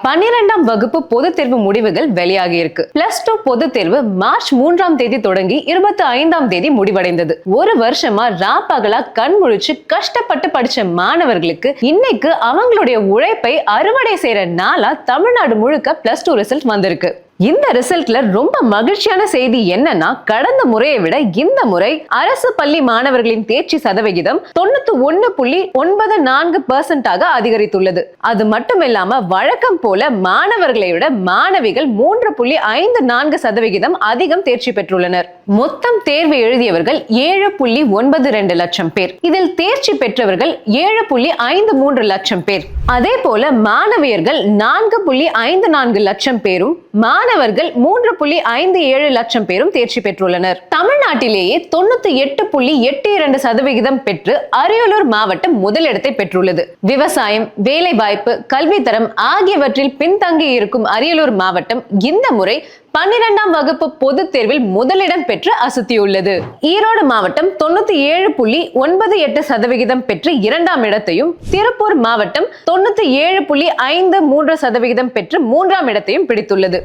12ஆம் வகுப்பு பொதுத் தேர்வு முடிவுகள் வெளியாகி இருக்கு. +2 பொதுத் தேர்வு மார்ச் 3ஆம் தேதி தொடங்கி 25ஆம் தேதி முடிவடைந்தது. ஒரு வருஷமா ராப்பகலா கண் முழிச்சு கஷ்டப்பட்டு படிச்ச மாணவர்களுக்கு இன்னைக்கு அவங்களுடைய உழைப்பை அறுவடை செய்யற நாளா தமிழ்நாடு முழுக்க +2 ரிசல்ட் வந்திருக்கு. இந்த ரிசல்ட்ல ரொம்ப மகிழ்ச்சியான செய்தி என்னன்னா, கடந்த முறையை விட இந்த முறை அரசு பள்ளி மாணவர்களின் தேர்ச்சி சதவிகிதம் 91.94% அதிகரித்துள்ளது. அது மட்டுமில்லாம வழக்கம் போல மாணவர்களை விட மாணவிகள் 3.54% அதிகம் தேர்ச்சி பெற்றுள்ளனர். மொத்தம் தேர்வு எழுதியவர்கள் 7.92 லட்சம் பேர். இதில் தேர்ச்சி பெற்றவர்கள் 7.53 லட்சம் பேர். அதே போல மாணவியர்கள் 4.54 லட்சம் பேரும் மாணவர்கள் 3.57 லட்சம் பேரும் தேர்ச்சி பெற்றுள்ளனர். தமிழ்நாட்டிலேயே 98.82% பெற்று அரியலூர் மாவட்டம் முதலிடத்தை பெற்றுள்ளது. விவசாயம், வேலை வாய்ப்பு, கல்வித்தரம் ஆகியவற்றில் பின்தங்கி இருக்கும் அரியலூர் மாவட்டம் இந்த முறை 12ஆம் வகுப்பு பொதுத் தேர்வில் முதலிடம் பெற்று அசத்தியுள்ளது. ஈரோடு மாவட்டம் 97.98% பெற்று 2ஆம் இடத்தையும், திருப்பூர் மாவட்டம் 97.53% பெற்று 3ஆம் இடத்தையும் பிடித்துள்ளது.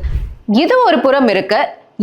இது ஒரு புறம் இருக்க,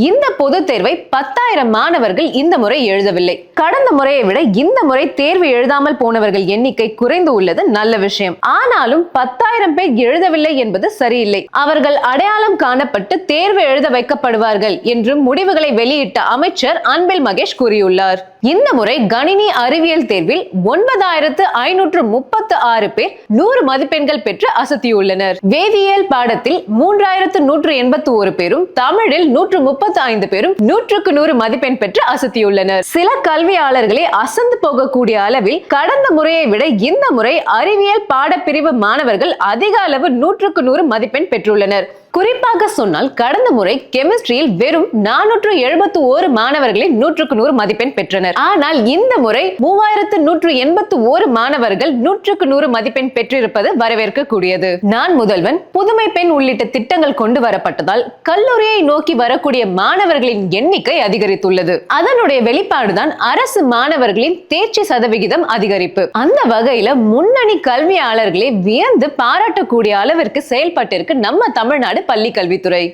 இந்த பொதுத் தேர்வை 10,000 மாணவர்கள் இந்த முறை எழுதவில்லை. கடந்த முறையை விட இந்த முறை தேர்வு எழுதாமல் போனவர்கள் எண்ணிக்கை குறைந்து உள்ளது நல்ல விஷயம். ஆனாலும் 10,000 பேர் எழுதவில்லை என்பது சரியில்லை. அவர்கள் அடையாளம் காணப்பட்டு தேர்வு எழுத வைக்கப்படுவார்கள் என்று முடிவுகளை வெளியிட்ட அமைச்சர் அன்பில் மகேஷ் கூறியுள்ளார். இந்த முறை கணினி அறிவியல் தேர்வில் 9,536 பேர் 100 மதிப்பெண்கள் பெற்று அசத்தியுள்ளனர். வேதியியல் பாடத்தில் 3,181 பேரும், தமிழில் 135 பேரும் 100க்கு 100 மதிப்பெண் பெற்று அசத்தியுள்ளனர். சில கல்வியாளர்களே அசந்து போகக்கூடிய அளவில் கடந்த முறையை விட இந்த முறை அறிவியல் பாடப்பிரிவு மாணவர்கள் அதிக அளவு 100க்கு 100 மதிப்பெண் பெற்றுள்ளனர். குறிப்பாக சொன்னால் கடந்த முறை கெமிஸ்ட்ரியில் வெறும் 471 மாணவர்களே 100க்கு 100 மதிப்பெண் பெற்றனர். ஆனால் இந்த முறை 3,181 மாணவர்கள் 100க்கு 100 மதிப்பெண் பெற்றிருப்பது வரவேற்கக்கூடியது. நான் முதல்வன், புதுமை பெண் உள்ளிட்ட திட்டங்கள் கொண்டு வரப்பட்டதால் கல்லூரியை நோக்கி வரக்கூடிய மாணவர்களின் எண்ணிக்கை அதிகரித்துள்ளது. அதனுடைய வெளிப்பாடுதான் அரசு மாணவர்களின் தேர்ச்சி சதவிகிதம் அதிகரிப்பு. அந்த வகையில முன்னணி கல்வியாளர்களே வியந்து பாராட்டக்கூடிய அளவிற்கு செயல்பட்டிருக்கு நம்ம தமிழ்நாடு பள்ளி கல்வித்துறை.